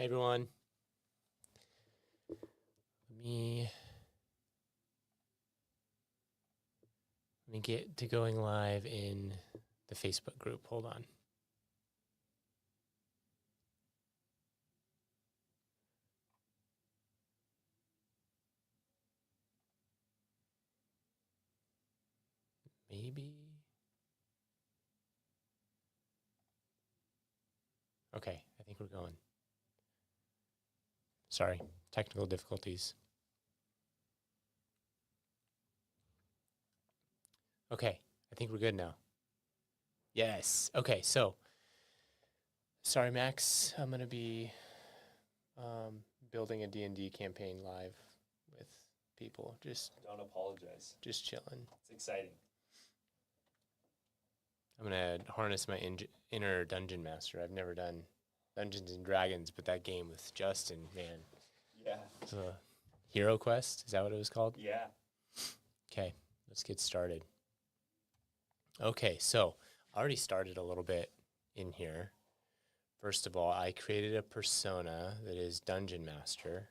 Hey everyone. Let me get to going live in the Facebook group. Hold on. Maybe. Okay, I think we're going. Sorry, technical difficulties. Okay, I think we're good now. Yes. Okay, so sorry, Max. I'm going to be building a D&D campaign live with people. Don't apologize. Just chilling. It's exciting. I'm going to harness my inner dungeon master. I've never done Dungeons and Dragons, but that game with Justin, man. Yeah. It's a Hero Quest. Is that what it was called? Yeah. Okay, let's get started. Okay, so I already started a little bit in here. First of all, I created a persona that is Dungeon Master.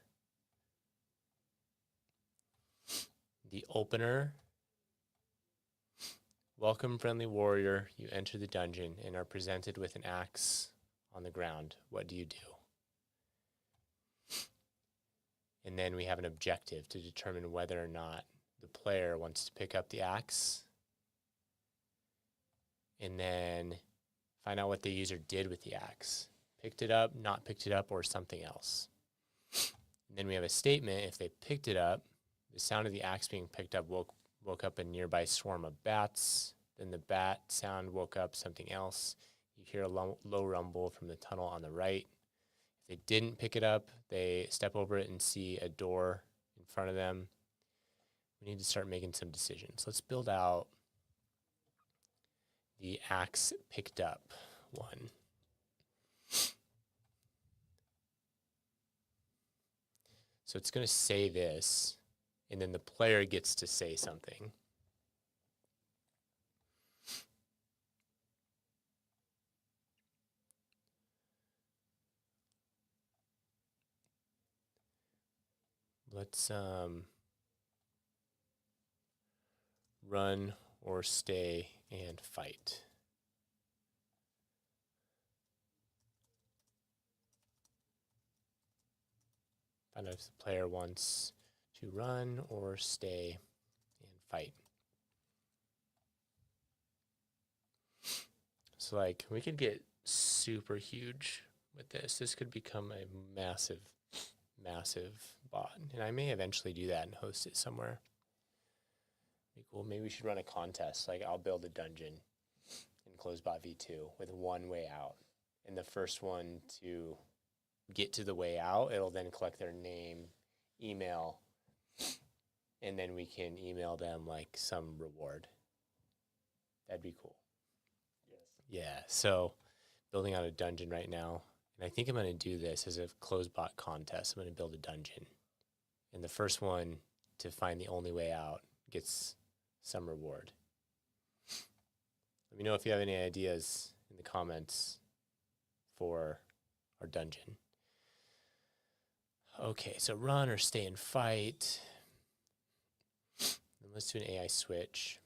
The opener. Welcome, friendly warrior. You enter the dungeon and are presented with an axe on the ground. What do you do? And then we have an objective to determine whether or not the player wants to pick up the axe. And then find out what the user did with the axe. Picked it up, not picked it up, or something else. And then we have a statement. If they picked it up, the sound of the axe being picked up woke up a nearby swarm of bats. Then the bat sound woke up something else. You hear a low rumble from the tunnel on the right. If they didn't pick it up, they step over it and see a door in front of them. We need to start making some decisions. Let's build out the axe picked up one. So it's going to say this, and then the player gets to say something. Let's run or stay and fight. Find out if the player wants to run or stay and fight. So like we could get super huge with this. This could become a massive bot. And I may eventually do that and host it somewhere. Be cool. Maybe we should run a contest. Like I'll build a dungeon in CloseBot V2 with one way out. And the first one to get to the way out, it'll then collect their name, email, and then we can email them like some reward. That'd be cool. Yes. Yeah, so building out a dungeon right now. And I think I'm going to do this as a CloseBot contest. I'm going to build a dungeon. And the first one to find the only way out gets some reward. Let me know if you have any ideas in the comments for our dungeon. Okay, so run or stay and fight. And let's do an AI switch.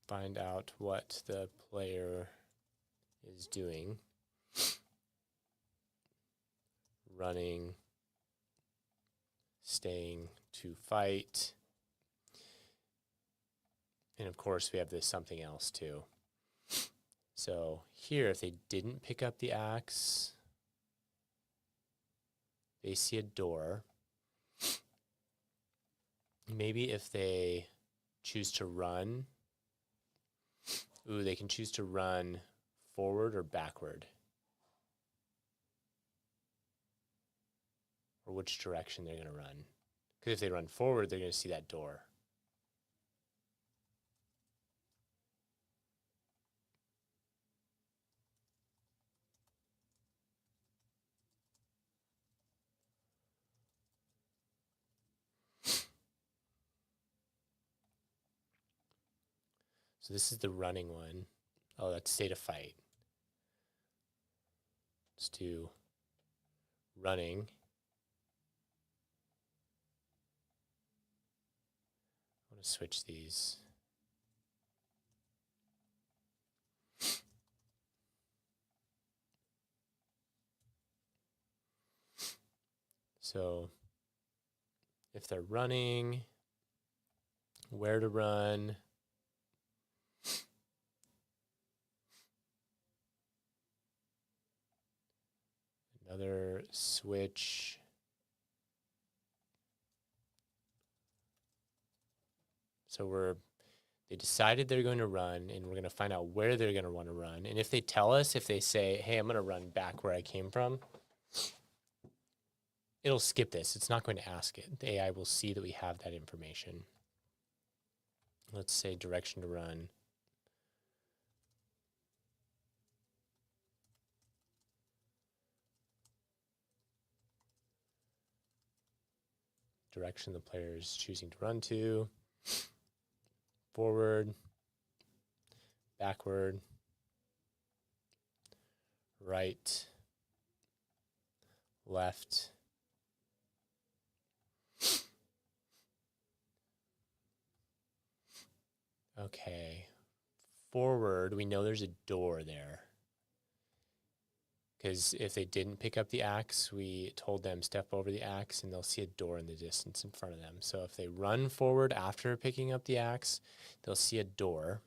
Find out what the player is doing. Running, staying to fight. And of course, we have this something else too. So here, if they didn't pick up the axe, they see a door. Maybe if they choose to run, they can choose to run forward or backward. Or which direction they're going to run. Because if they run forward, they're going to see that door. So this is the running one. Oh, that's state of fight. Let's do running. I'm going to switch these. So if they're running, where to run, another switch. So they decided they're going to run, and we're going to find out where they're going to want to run. And if they tell us, if they say, hey, I'm going to run back where I came from, it'll skip this. It's not going to ask it. The AI will see that we have that information. Let's say direction to run. Direction the player is choosing to run to. Forward, backward, right, left. Okay. Forward, we know there's a door there. Because if they didn't pick up the axe, we told them step over the axe and they'll see a door in the distance in front of them. So if they run forward after picking up the axe, they'll see a door.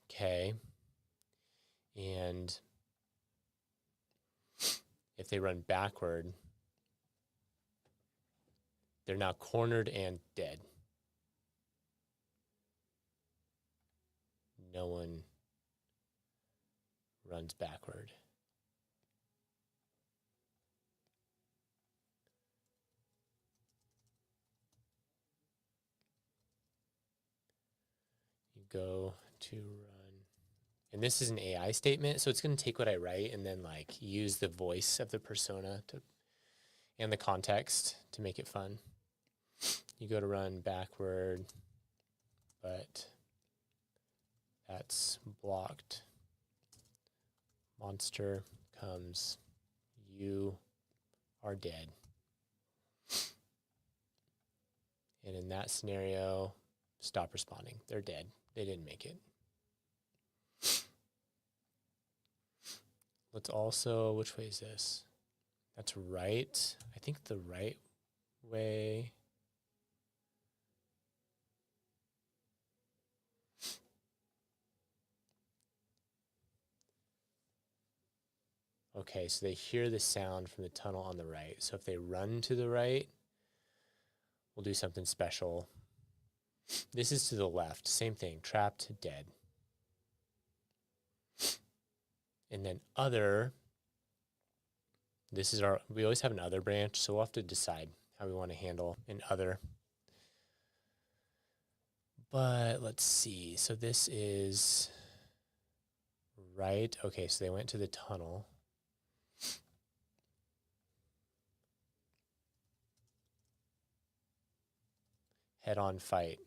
Okay. And if they run backward, they're now cornered and dead. No one runs backward. You go to run. And this is an AI statement, so it's going to take what I write and then like use the voice of the persona and the context to make it fun. You go to run backward, but that's blocked. Monster comes. You are dead. And in that scenario, stop responding. They're dead. They didn't make it. Let's also, which way is this? That's right. I think the right way. Okay, so they hear the sound from the tunnel on the right. So if they run to the right, we'll do something special. This is to the left. Same thing. Trapped, dead. And then other. This is we always have an other branch, so we'll have to decide how we want to handle an other. But let's see. So this is right. Okay, so they went to the tunnel. Head-on fight.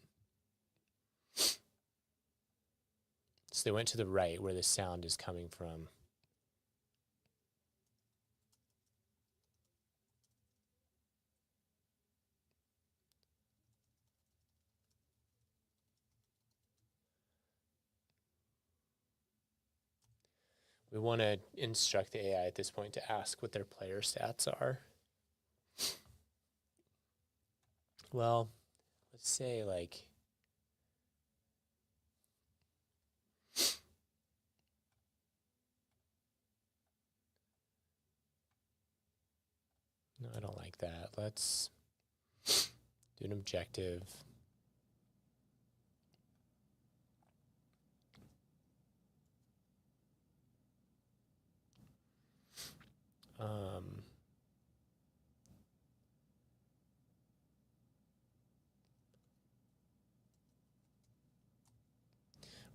So they went to the right where the sound is coming from. We want to instruct the AI at this point to ask what their player stats are. Well, let's say like no, I don't like that. Let's do an objective.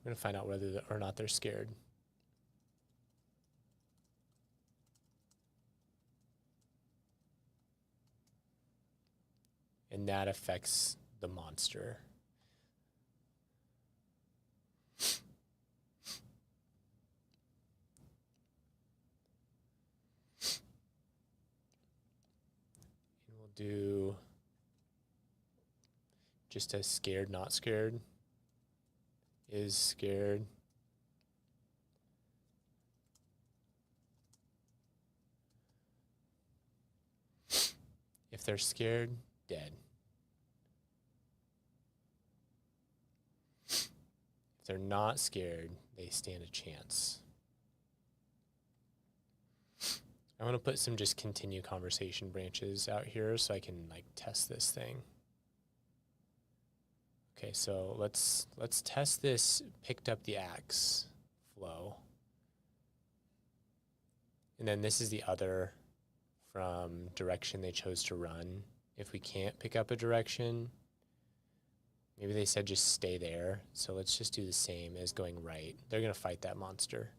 We're going to find out whether or not they're scared. And that affects the monster. And we'll do just a scared, not scared. Is scared. If they're scared, dead. If they're not scared, they stand a chance. I want to put some just continue conversation branches out here so I can like test this thing. Okay, so let's test this picked up the axe flow. And then this is the other from direction they chose to run. If we can't pick up a direction, maybe they said just stay there. So let's just do the same as going right. They're going to fight that monster.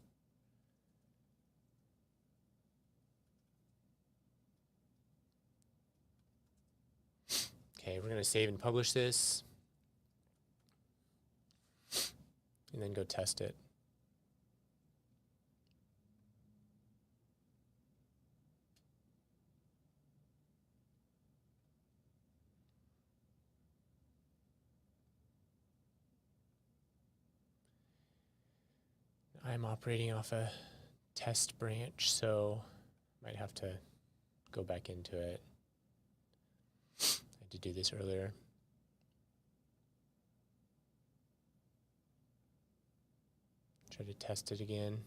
Okay, we're going to save and publish this. And then go test it. I'm operating off a test branch, so I might have to go back into it. I had to do this earlier. Try to test it again.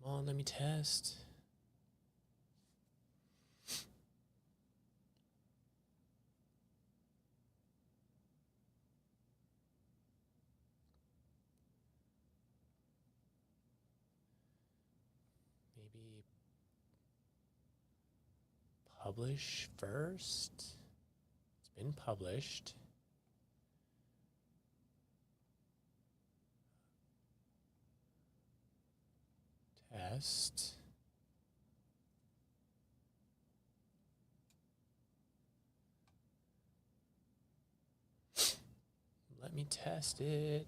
Come on, let me test. Maybe publish first. It's been published. Test. Let me test it.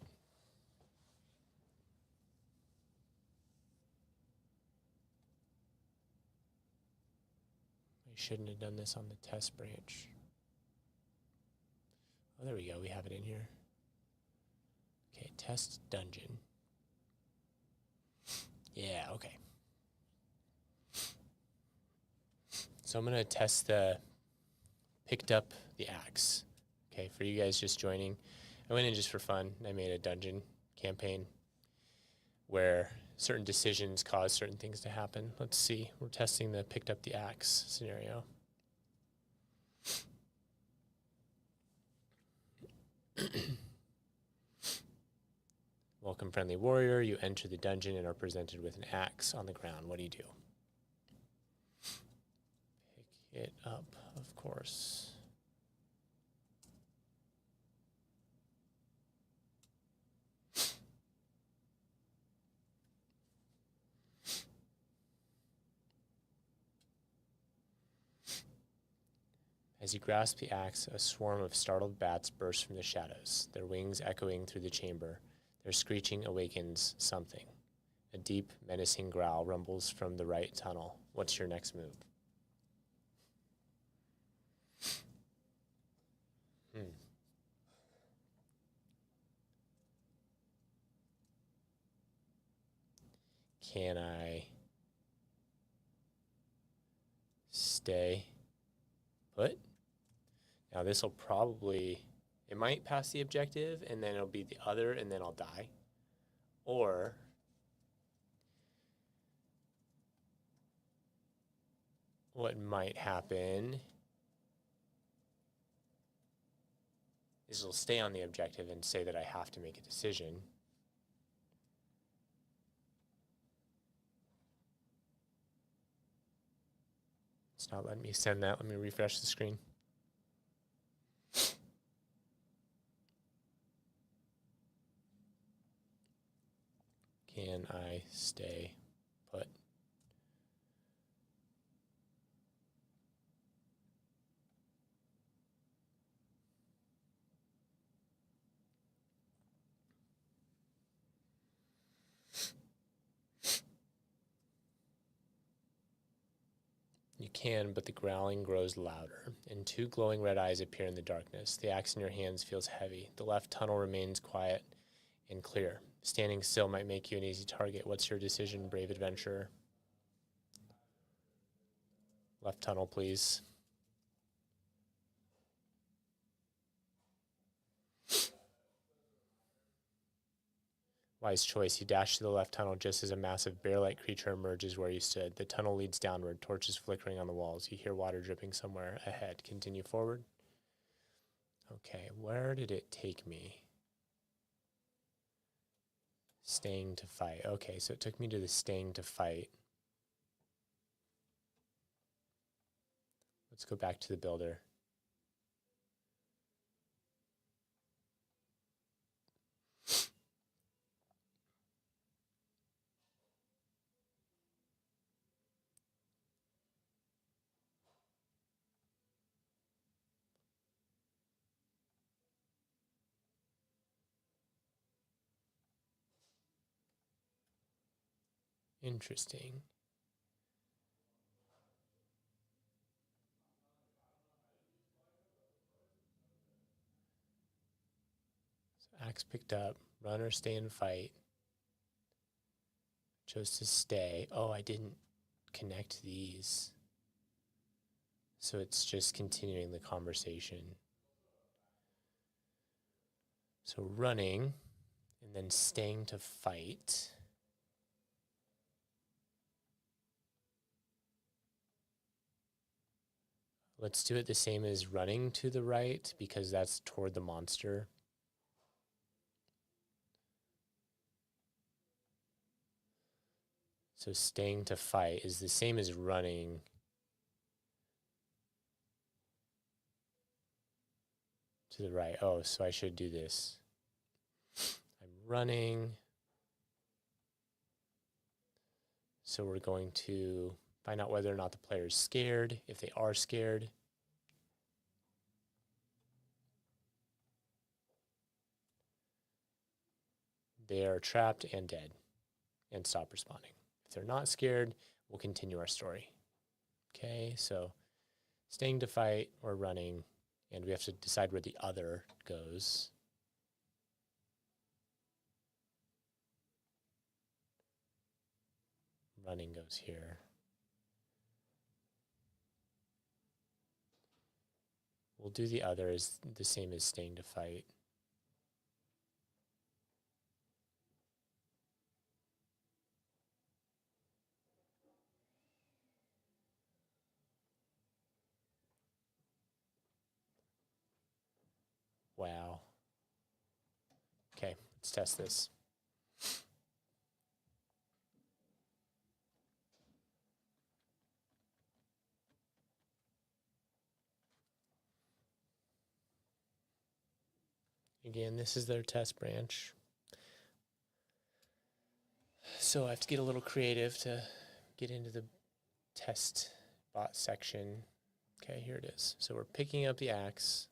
I shouldn't have done this on the test branch. Oh, there we go. We have it in here. Okay, test dungeon. Yeah, okay. So I'm going to test the picked up the axe. Okay, for you guys just joining, I went in just for fun. I made a dungeon campaign where certain decisions cause certain things to happen. Let's see. We're testing the picked up the axe scenario. Welcome, friendly warrior. You enter the dungeon and are presented with an axe on the ground. What do you do? Pick it up, of course. As you grasp the axe, a swarm of startled bats burst from the shadows, their wings echoing through the chamber. Their screeching awakens something. A deep, menacing growl rumbles from the right tunnel. What's your next move? Can I stay put? Now this will probably, it might pass the objective and then it'll be the other and then I'll die. Or what might happen is it'll stay on the objective and say that I have to make a decision. It's not letting me send that. Let me refresh the screen. Can I stay put? can, but the growling grows louder, and 2 glowing red eyes appear in the darkness. The axe in your hands feels heavy. The left tunnel remains quiet and clear. Standing still might make you an easy target. What's your decision, brave adventurer? Left tunnel, please. Wise choice. You dash to the left tunnel just as a massive bear-like creature emerges where you stood. The tunnel leads downward, torches flickering on the walls. You hear water dripping somewhere ahead. Continue forward. Okay, where did it take me? Staying to fight. Okay, so it took me to the staying to fight. Let's go back to the builder. Interesting. So axe picked up. Runner, stay and fight. Chose to stay. Oh, I didn't connect these. So it's just continuing the conversation. So running and then staying to fight. Let's do it the same as running to the right because that's toward the monster. So staying to fight is the same as running. To the right. Oh, so I should do this. I'm running. So we're going to find out whether or not the player is scared. If they are scared, they are trapped and dead and stop responding. If they're not scared, we'll continue our story. Okay, so staying to fight or running, and we have to decide where the other goes. Running goes here. We'll do the other as the same as staying to fight. Wow. Okay, let's test this. Again, this is their test branch. So I have to get a little creative to get into the test bot section. Okay, here it is. So we're picking up the axe.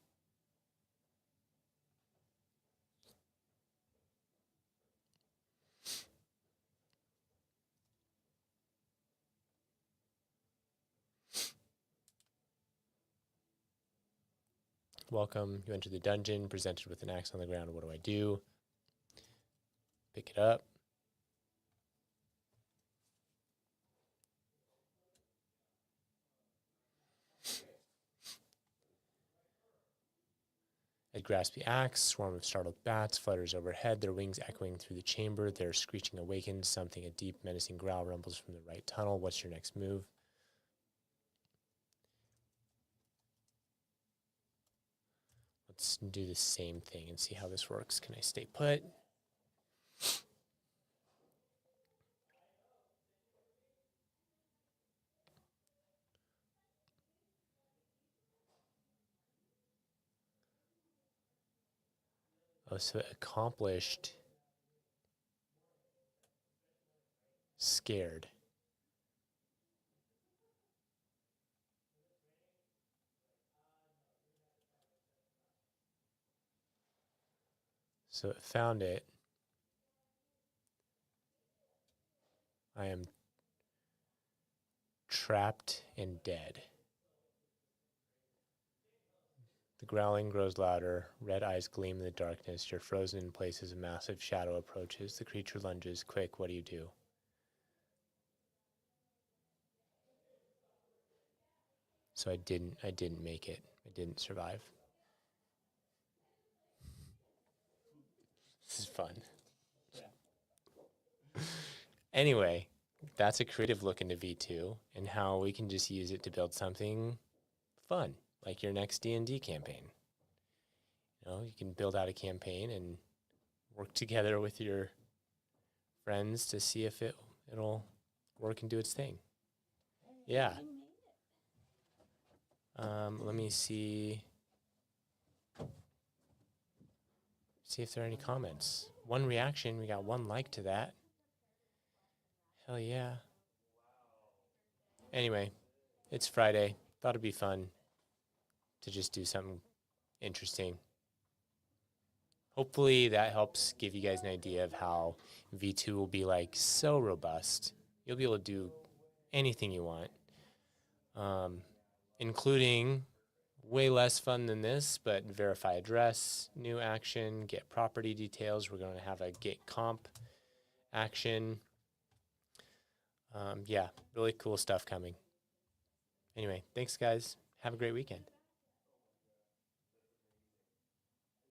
Welcome. You enter the dungeon, presented with an axe on the ground. What do I do? Pick it up. I grasp the axe. Swarm of startled bats flutters overhead, their wings echoing through the chamber. Their screeching awakens. Something, a deep, menacing growl rumbles from the right tunnel. What's your next move? Let's do the same thing and see how this works. Can I stay put? Oh, so it accomplished scared. So it found it. I am trapped and dead. The growling grows louder. Red eyes gleam in the darkness. You're frozen in place as a massive shadow approaches. The creature lunges. Quick, what do you do? So I didn't make it. I didn't survive. This is fun. Anyway, that's a creative look into V2 and how we can just use it to build something fun, like your next D&D campaign. You know, you can build out a campaign and work together with your friends to see if it'll work and do its thing. Yeah. Let me see if there are any comments. One reaction, we got one like to that. Hell yeah. Anyway, it's Friday. Thought it'd be fun to just do something interesting. Hopefully that helps give you guys an idea of how V2 will be like so robust. You'll be able to do anything you want, including way less fun than this, but verify address, new action, get property details. We're going to have a get comp action. Yeah, really cool stuff coming. Anyway, thanks guys. Have a great weekend.